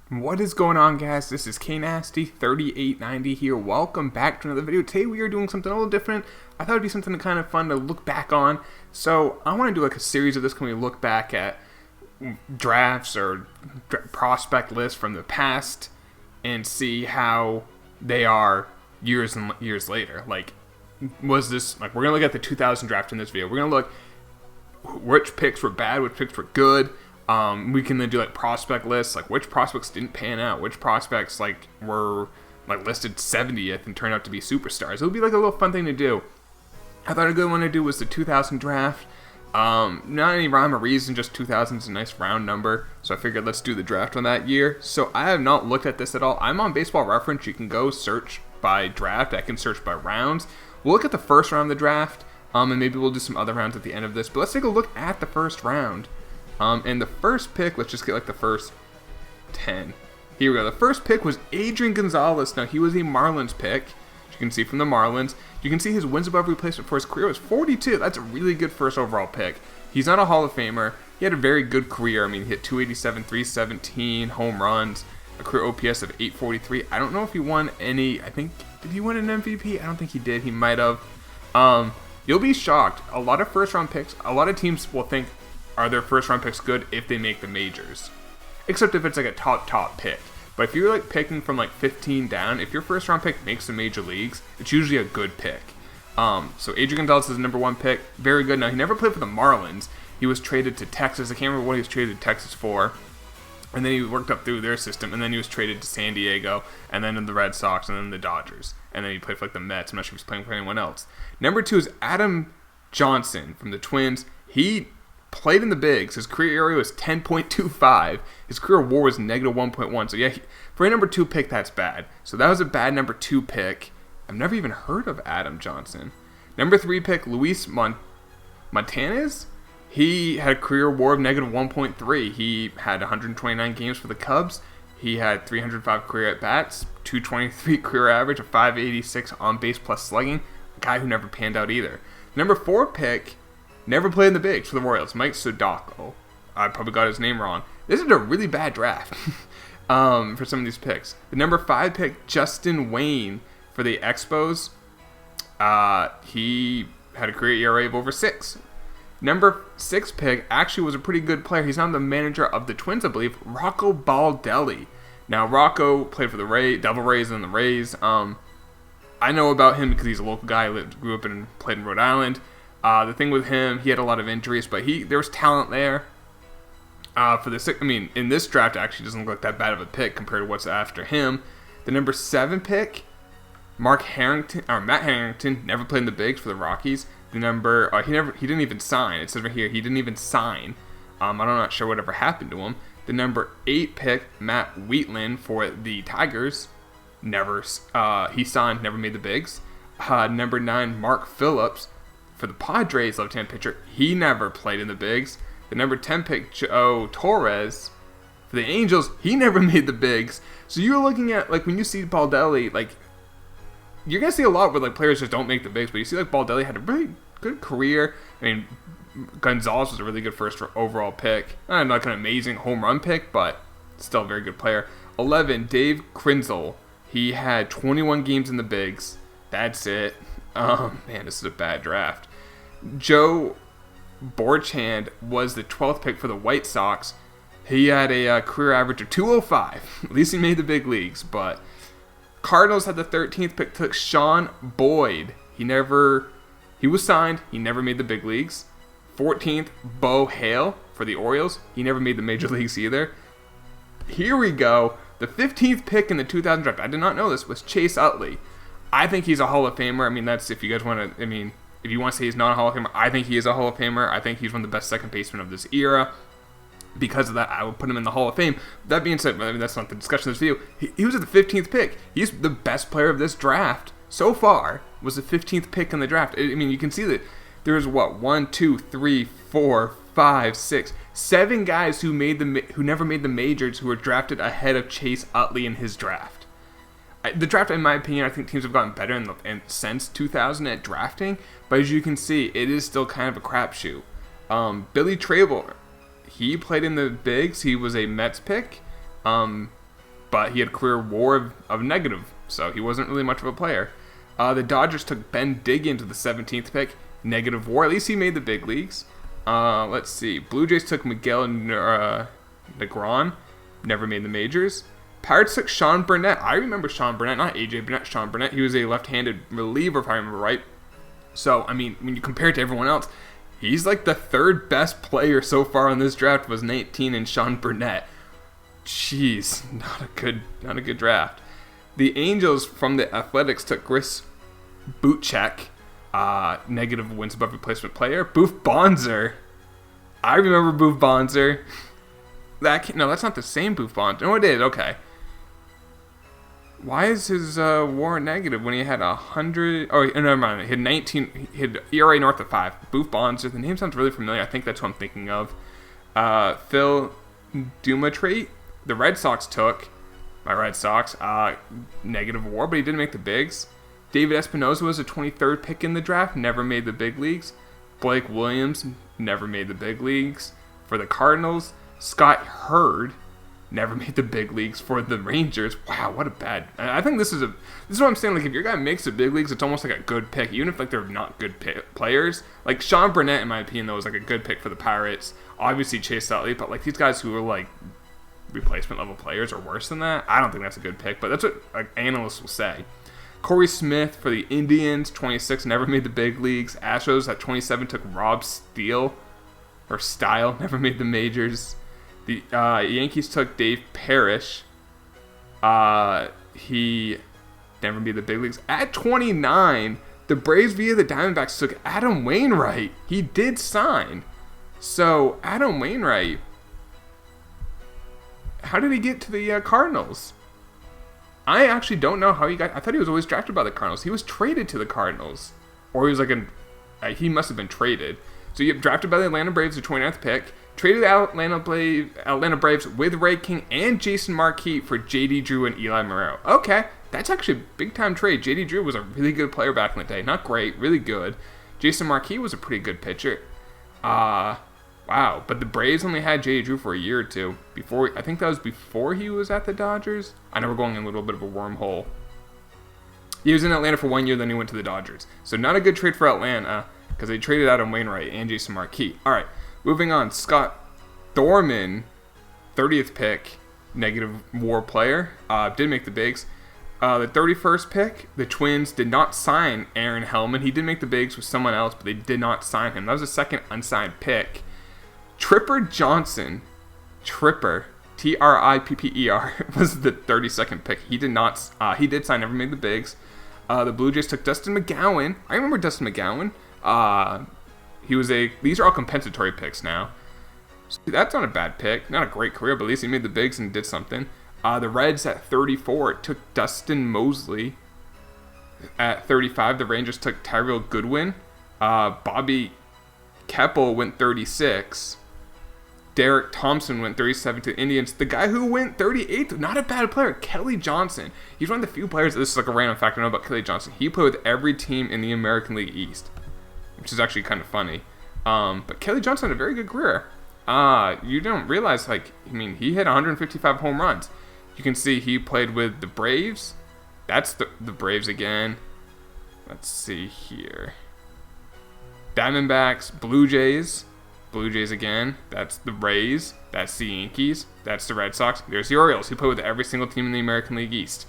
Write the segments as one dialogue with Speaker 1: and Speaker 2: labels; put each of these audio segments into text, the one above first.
Speaker 1: What is going on, guys? This is KNasty3890 here. Welcome back to another video. Today we are doing something a little different. I thought it'd be something kind of fun to look back on. So I want to do like a series of this. Can we look back at drafts or prospect lists from the past and see how they are years and years later? Like, was this like we're gonna look at the 2000 draft in this video? We're gonna look which picks were bad, which picks were good. We can then do like prospect lists, like which prospects didn't pan out, which prospects like were like listed 70th and turned out to be superstars. It would be like a little fun thing to do. I thought a good one to do was the 2000 draft. Not any rhyme or reason, just 2000 is a nice round number. So I figured let's do the draft on that year. So I have not looked at this at all. I'm on Baseball Reference. You can go search by draft. I can search by rounds. We'll look at the first round of the draft, and maybe we'll do some other rounds at the end of this. But let's take a look at the first round. And the first pick, let's just get like the first 10. Here we go. The first pick was Adrian Gonzalez. Now, he was a Marlins pick, as you can see from the Marlins. You can see his wins above replacement for his career was 42. That's a really good first overall pick. He's not a Hall of Famer. He had a very good career. I mean, he hit 287, 317, home runs, a career OPS of 843. I don't know if he won any, did he win an MVP? I don't think he did. He might have. You'll be shocked. A lot of first round picks, a lot of teams will think, are their first round picks good if they make the majors? Except if it's like a top pick. But if you're like picking from like 15 down, if your first round pick makes the major leagues, it's usually a good pick. So Adrian Gonzalez is the number one pick. Very good. Now, he never played for the Marlins. He was traded to Texas. I can't remember what he was traded to Texas for. And then he worked up through their system. And then he was traded to San Diego. And then to the Red Sox. And then the Dodgers. And then he played for like the Mets. I'm not sure if he's playing for anyone else. Number two is Adam Johnson from the Twins. He played in the bigs. His career ERA was 10.25. His career WAR was negative 1.1. So yeah, for a number two pick, that's bad. So that was a bad number two pick. I've never even heard of Adam Johnson. Number three pick, Luis Montanez. He had a career WAR of negative 1.3. He had 129 games for the Cubs. He had 305 career at-bats, 223 career average, a 586 on-base plus slugging. A guy who never panned out either. Number four pick, never played in the bigs for the Royals, Mike Sodako. I probably got his name wrong. This is a really bad draft for some of these picks. The number five pick, Justin Wayne for the Expos. He had a career ERA of over 6. Number 6 pick actually was a pretty good player. He's now the manager of the Twins, I believe, Rocco Baldelli. Now, Rocco played for the Devil Rays and the Rays. I know about him because he's a local guy. Grew up and played in Rhode Island. The thing with him, he had a lot of injuries, but there was talent there. In this draft, it actually doesn't look like that bad of a pick compared to what's after him. The number 7 pick, Matt Harrington, never played in the bigs for the Rockies. The number he didn't even sign. It says right here he didn't even sign. I'm not sure whatever happened to him. The number 8 pick, Matt Wheatland for the Tigers, he signed, never made the bigs. Number 9, Mark Phillips for the Padres, left-hand pitcher. He never played in the bigs. The number 10 pick, Joe Torres for the Angels. He never made the bigs. So you're looking at, like, when you see Baldelli, like, you're going to see a lot where, like, players just don't make the bigs. But you see, like, Baldelli had a really good career. I mean, Gonzalez was a really good first overall pick. Not like an amazing home run pick, but still a very good player. 11, Dave Krenzel. He had 21 games in the bigs. That's it. Man, this is a bad draft. Joe Borchand was the 12th pick for the White Sox. He had a career average of 205. At least he made the big leagues. But Cardinals had the 13th pick, took Sean Boyd. He was signed. He never made the big leagues. 14th, Bo Hale for the Orioles. He never made the major leagues either. Here we go. The 15th pick in the 2000 draft, I did not know this, was Chase Utley. I think he's a Hall of Famer. I mean, that's if you guys want to, if you want to say he's not a Hall of Famer, I think he is a Hall of Famer. I think he's one of the best second basemen of this era. Because of that, I would put him in the Hall of Fame. That being said, that's not the discussion of this video. He was at the 15th pick. He's the best player of this draft so far, was the 15th pick in the draft. You can see that there's 1, 2, 3, 4, 5, 6, 7 guys who never made the majors who were drafted ahead of Chase Utley in his draft. The draft, in my opinion, I think teams have gotten better since 2000 at drafting, but as you can see, it is still kind of a crapshoot. Billy Travel, he played in the bigs. He was a Mets pick. but he had a career WAR of negative, so he wasn't really much of a player. The Dodgers took Ben Diggins with the 17th pick, negative WAR. At least he made the big leagues. Let's see. Blue Jays took Miguel Negron, never made the majors. Pirates took Sean Burnett. I remember Sean Burnett, not AJ Burnett, Sean Burnett. He was a left-handed reliever, if I remember right. So, I mean, when you compare it to everyone else, he's like the third best player so far on this draft was 19 and Sean Burnett. Jeez, not a good draft. The Angels from the Athletics took Chris Butchek, negative wins above replacement player. Boof Bonser. I remember Boof Bonser. No, that's not the same Boof Bonser. No, it is. Okay. Why is his WAR negative when he had 100? Oh, never mind. He had 19. He had ERA north of 5. Boof Bonser. The name sounds really familiar. I think that's what I'm thinking of. Phil Dumatrait. The Red Sox took my Red Sox. Negative WAR, but he didn't make the bigs. David Espinosa was a 23rd pick in the draft. Never made the big leagues. Blake Williams never made the big leagues for the Cardinals. Scott Hurd never made the big leagues for the Rangers. Wow, what a bad. I think this is what I'm saying. Like, if your guy makes the big leagues, it's almost like a good pick, even if like they're not good players. Like Sean Burnett, in my opinion, though, was like a good pick for the Pirates. Obviously Chase Utley, but like these guys who are like replacement level players or worse than that, I don't think that's a good pick. But that's what like analysts will say. Corey Smith for the Indians, 26, never made the big leagues. Astros at 27 took Rob Steele, never made the majors. The Yankees took Dave Parrish. He never made the big leagues. At 29, the Braves via the Diamondbacks took Adam Wainwright. He did sign. So, Adam Wainwright, how did he get to the Cardinals? I actually don't know how he got. I thought he was always drafted by the Cardinals. He was traded to the Cardinals. Or he was like he must have been traded. So you get drafted by the Atlanta Braves, the 29th pick. Traded Atlanta Braves with Ray King and Jason Marquis for J.D. Drew and Eli Morero. Okay, that's actually a big-time trade. J.D. Drew was a really good player back in the day. Not great, really good. Jason Marquis was a pretty good pitcher. Wow, but the Braves only had J.D. Drew for a year or two. I think that was before he was at the Dodgers. I know we're going in a little bit of a wormhole. He was in Atlanta for 1 year, then he went to the Dodgers. So not a good trade for Atlanta, because they traded Adam Wainwright and Jason Marquis. All right. Moving on, Scott Thormann, 30th pick, negative WAR player, did make the bigs. The 31st pick, the Twins did not sign Aaron Hellman. He did make the bigs with someone else, but they did not sign him. That was the second unsigned pick. Tripper Johnson, Tripper, Tripper, was the 32nd pick. He did sign, never made the bigs. The Blue Jays took Dustin McGowan. I remember Dustin McGowan. These are all compensatory picks now. So that's not a bad pick. Not a great career, but at least he made the bigs and did something. The Reds at 34 took Dustin Mosley. At 35, the Rangers took Tyrell Goodwin. Bobby Keppel went 36. Derek Thompson went 37 to the Indians. The guy who went 38th, not a bad player, Kelly Johnson. He's one of the few players, this is like a random fact I know about Kelly Johnson. He played with every team in the American League East, which is actually kind of funny. But Kelly Johnson had a very good career. You don't realize, he hit 155 home runs. You can see he played with the Braves. That's the Braves again. Let's see here. Diamondbacks, Blue Jays. Blue Jays again. That's the Rays. That's the Yankees. That's the Red Sox. There's the Orioles, who play with every single team in the American League East.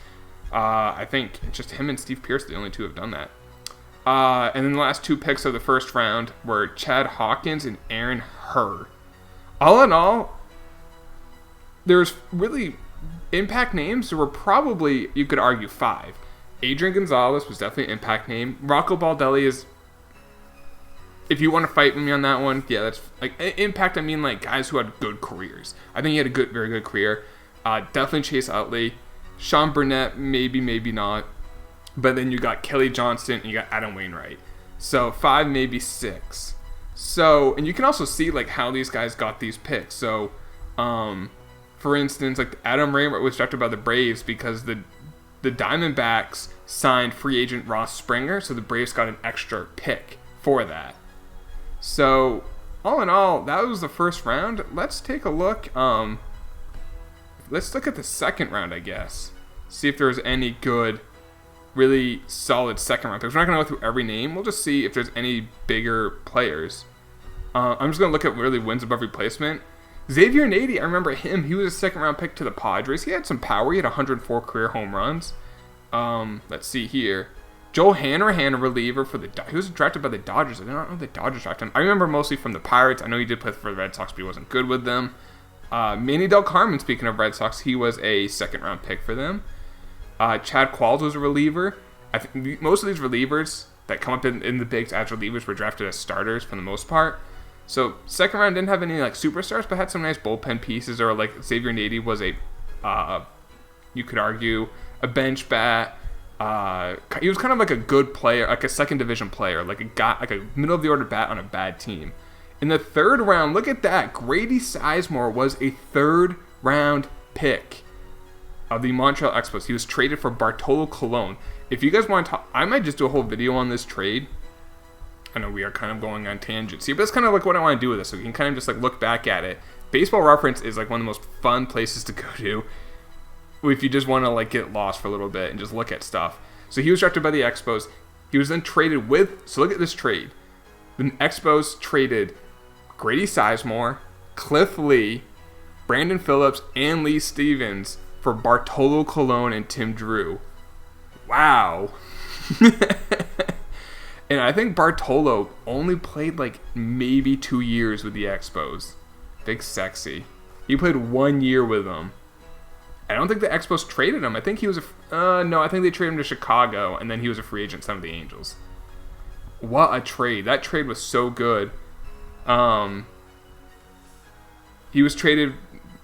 Speaker 1: I think just him and Steve Pearce are the only two who have done that. And then the last two picks of the first round were Chad Hawkins and Aaron Hurd. All in all, there's really impact names. There were probably, you could argue, 5. Adrian Gonzalez was definitely an impact name. Rocco Baldelli is, if you want to fight with me on that one, yeah, that's impact. I mean, guys who had good careers. I think he had a very good career. Definitely Chase Utley. Sean Burnett, maybe not. But then you got Kelly Johnson and you got Adam Wainwright. So 5, maybe 6. So, and you can also see how these guys got these picks. So, for instance, Adam Wainwright was drafted by the Braves because the Diamondbacks signed free agent Ross Springer, so the Braves got an extra pick for that. So, all in all, that was the first round. Let's take a look. let's look at the second round, I guess. See if there's any good, really solid second round picks. We're not going to go through every name. We'll just see if there's any bigger players. I'm just going to look at really wins above replacement. Xavier Nady, I remember him. He was a second round pick to the Padres. He had some power. He had 104 career home runs. Let's see here. Joel Hanrahan, a reliever for the he was drafted by the Dodgers. I did not know the Dodgers drafted him. I remember mostly from the Pirates. I know he did play for the Red Sox, but he wasn't good with them. Manny Del Carmen, speaking of Red Sox, he was a second round pick for them. Chad Qualls was a reliever. I think most of these relievers that come up in the bigs as relievers were drafted as starters for the most part. So second round didn't have any like superstars, but had some nice bullpen pieces. Or like Xavier Nady was a, you could argue, a bench bat. He was kind of like a good player, like a second division player, like a middle of the order bat on a bad team. In the third round, look at that. Grady Sizemore was a third round pick of the Montreal Expos. He was traded for Bartolo Colon. If you guys want to talk, I might just do a whole video on this trade. I know we are kind of going on tangents here, but that's kind of like what I want to do with this. So we can kind of just like look back at it. Baseball Reference is like one of the most fun places to go to if you just want to like get lost for a little bit and just look at stuff. So he was drafted by the Expos. He was then traded with, so look at this trade. The Expos traded Grady Sizemore, Cliff Lee, Brandon Phillips, and Lee Stevens for Bartolo Colon and Tim Drew. Wow. And I think Bartolo only played like maybe 2 years with the Expos. Big sexy. He played 1 year with them. I don't think the Expos traded him. I think he was no, I think they traded him to Chicago, and then he was a free agent, some of the Angels. What a trade. That trade was so good. He was traded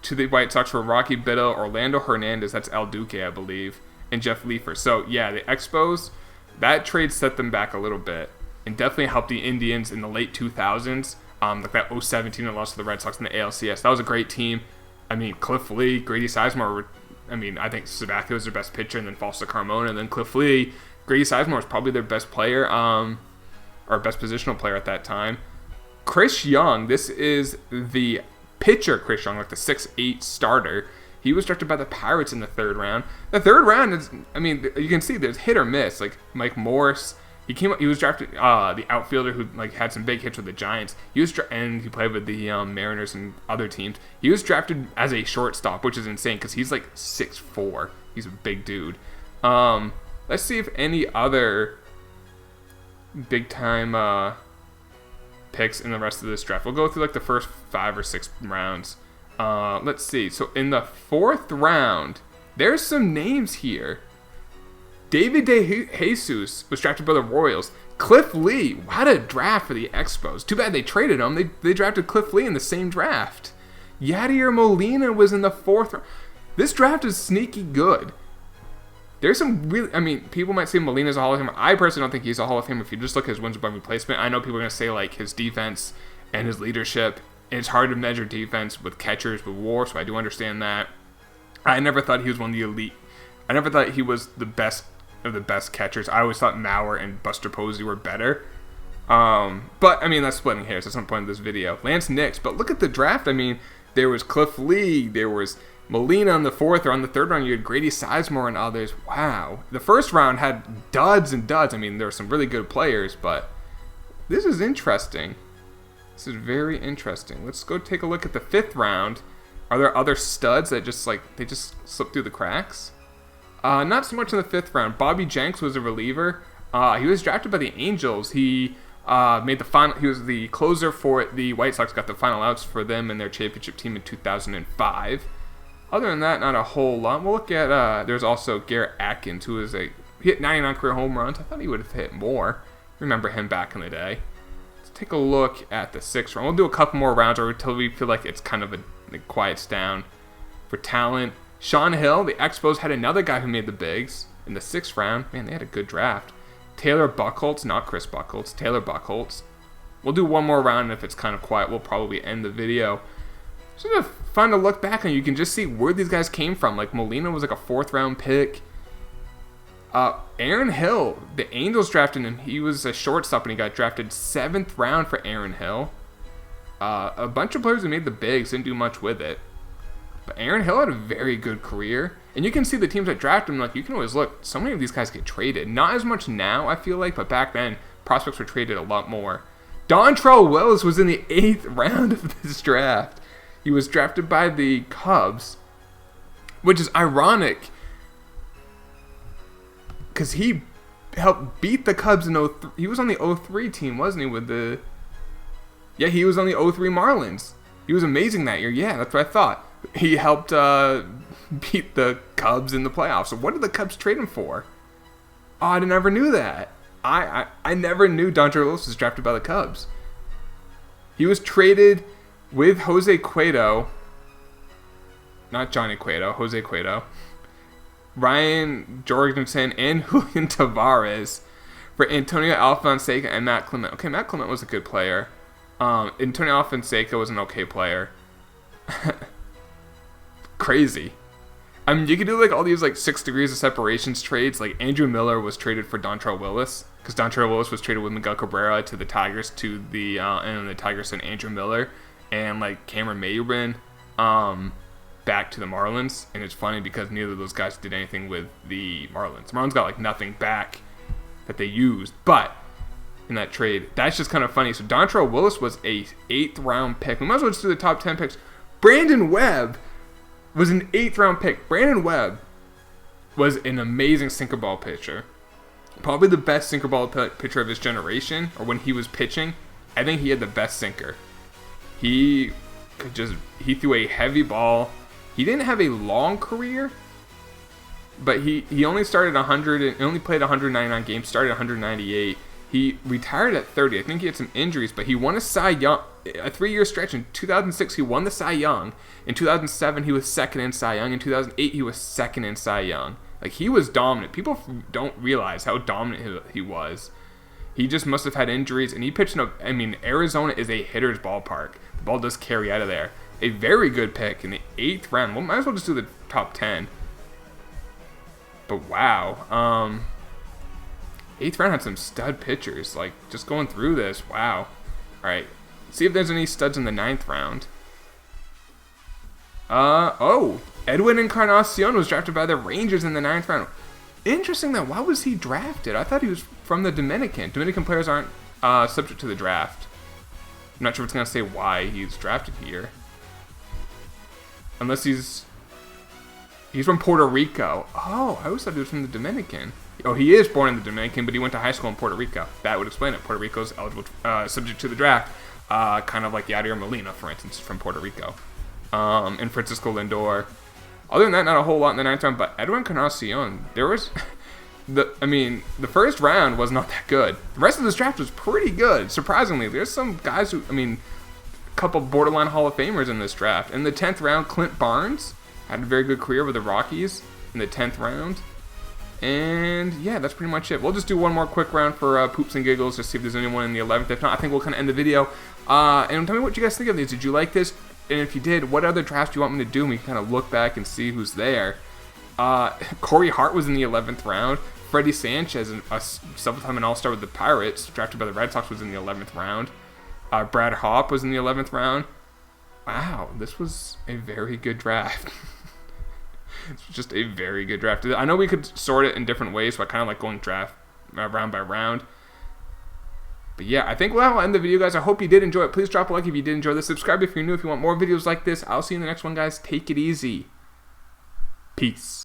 Speaker 1: to the White Sox for Rocky Biddle, Orlando Hernandez, that's El Duque, I believe, and Jeff Leafer. So, yeah, the Expos, that trade set them back a little bit and definitely helped the Indians in the late 2000s. Like that 2007 team that lost to the Red Sox in the ALCS. That was a great team. I mean, Cliff Lee, Grady Sizemore, I think Sabathia was their best pitcher, and then Fausto Carmona, and then Cliff Lee. Grady Sizemore was probably their best player, or best positional player at that time. Chris Young, this is the pitcher Chris Young, like the 6'8" starter. He was drafted by the Pirates in the third round. The third round is, you can see there's hit or miss. Like Mike Morse, he was drafted, the outfielder who like had some big hits with the Giants. And he played with the Mariners and other teams. He was drafted as a shortstop, which is insane because he's like 6'4". He's a big dude. Let's see if any other big time picks in the rest of this draft. We'll go through like the first 5 or 6 rounds. Let's see. So in the fourth round, there's some names here. David De Jesus was drafted by the Royals. Cliff Lee, what a draft for the Expos. Too bad they traded him. They drafted Cliff Lee in the same draft. Yadier Molina was in the fourth round. This draft is sneaky good. There's some really, people might say Molina's a Hall of Famer. I personally don't think he's a Hall of Famer if you just look at his wins above replacement. I know people are going to say like his defense and his leadership. And it's hard to measure defense with catchers, with WAR, so I do understand that. I never thought he was one of the elite. I never thought he was the best of the best catchers. I always thought Mauer and Buster Posey were better. But, that's splitting hairs. That's not the point of this video. Lance Nix. But look at the draft. There was Cliff Lee. There was Molina on the fourth. Or on the third round, you had Grady Sizemore and others. Wow. The first round had duds and duds. There were some really good players. But this is interesting. This is very interesting. Let's go take a look at the fifth round. Are there other studs that just slip through the cracks? Not so much in the fifth round. Bobby Jenks was a reliever. He was drafted by the Angels. He made the final. He was the closer for the White Sox. Got the final outs for them and their championship team in 2005. Other than that, not a whole lot. We'll look at. There's also Garrett Atkins, who is he hit 99 career home runs. I thought he would have hit more. Remember him back in the day. Let's take a look at the sixth round. We'll do a couple more rounds until we feel like it's kind of it quiets down for talent. Sean Hill, the Expos had another guy who made the bigs in the sixth round. Man, they had a good draft. Taylor Buchholz, not Chris Buchholz, Taylor Buchholz. We'll do one more round, and if it's kind of quiet, we'll probably end the video. It's just fun to look back on. You can just see where these guys came from. Like Molina was like a fourth round pick. Aaron Hill, the Angels drafted him. He was a shortstop, and he got drafted 7th round for Aaron Hill. A bunch of players who made the bigs didn't do much with it. But Aaron Hill had a very good career. And you can see the teams that draft him, like, you can always look, so many of these guys get traded. Not as much now, I feel like, but back then, prospects were traded a lot more. Dontrelle Willis was in the 8th round of this draft. He was drafted by the Cubs, which is ironic because he helped beat the Cubs in 03. He was on the 03 team, wasn't he, with the... Yeah, he was on the 03 Marlins. He was amazing that year. Yeah, that's what I thought. He helped beat the Cubs in the playoffs. So what did the Cubs trade him for? Oh, I never knew that. I never knew Dontrelle Willis was drafted by the Cubs. He was traded with Jose Cueto. Not Johnny Cueto, Jose Cueto. Ryan Jorgensen and Julian Tavares for Antonio Alfonseca and Matt Clement. Okay, Matt Clement was a good player. Antonio Alfonseca was an okay player. Crazy. I mean, you could do like all these like 6 degrees of separations trades. Like Andrew Miller was traded for Dontrelle Willis because Dontrelle Willis was traded with Miguel Cabrera to the Tigers and the Tigers sent Andrew Miller and like Cameron Maybin back to the Marlins. And it's funny because neither of those guys did anything with the Marlins. The Marlins got like nothing back that they used, but in that trade, that's just kind of funny. So Dontrelle Willis was a 8th round pick. We might as well just do the top 10 picks. Brandon Webb was an 8th round pick. Brandon Webb was an amazing sinker ball pitcher. Probably the best sinker ball pitcher of his generation, or when he was pitching. I think he had the best sinker. He threw a heavy ball. He didn't have a long career, but he only started 100 and only played 199 games, started 198. He retired at 30. I think he had some injuries, but he won a Cy Young, a 3-year stretch. In 2006, he won the Cy Young. In 2007, he was second in Cy Young. In 2008, he was second in Cy Young. Like, he was dominant. People don't realize how dominant he was. He just must have had injuries, and he pitched Arizona is a hitter's ballpark. The ball does carry out of there. A very good pick in the 8th round. Well, might as well just do the top 10. But wow. 8th round had some stud pitchers. Like, just going through this. Wow. Alright. See if there's any studs in the 9th round. Edwin Encarnacion was drafted by the Rangers in the 9th round. Interesting that. Why was he drafted? I thought he was from the Dominican. Dominican players aren't subject to the draft. I'm not sure if it's going to say why he's drafted here. Unless he's from Puerto Rico. Oh, I always thought he was from the Dominican. Oh, he is born in the Dominican, but he went to high school in Puerto Rico. That would explain it. Puerto Rico's eligible, subject to the draft. Kind of like Yadier Molina, for instance, from Puerto Rico. And Francisco Lindor. Other than that, not a whole lot in the 9th round, but Edwin Encarnacion, there was... the first round was not that good. The rest of this draft was pretty good, surprisingly. There's some guys who, a couple borderline Hall of Famers in this draft. In the 10th round, Clint Barnes had a very good career with the Rockies in the 10th round. And yeah, that's pretty much it. We'll just do one more quick round for poops and giggles, just see if there's anyone in the 11th. If not, I think we'll kind of end the video. And tell me what you guys think of these. Did you like this? And if you did, what other drafts do you want me to do? And we can kind of look back and see who's there. Corey Hart was in the 11th round. Freddie Sanchez, a several-time All-Star with the Pirates, drafted by the Red Sox, was in the 11th round. Brad Hawpe was in the 11th round. Wow, this was a very good draft. It's just a very good draft. I know we could sort it in different ways, so I kind of like going draft round by round. But yeah, I think we'll end the video, guys. I hope you did enjoy it. Please drop a like if you did enjoy this. Subscribe if you're new, if you want more videos like this. I'll see you in the next one, guys. Take it easy. Peace.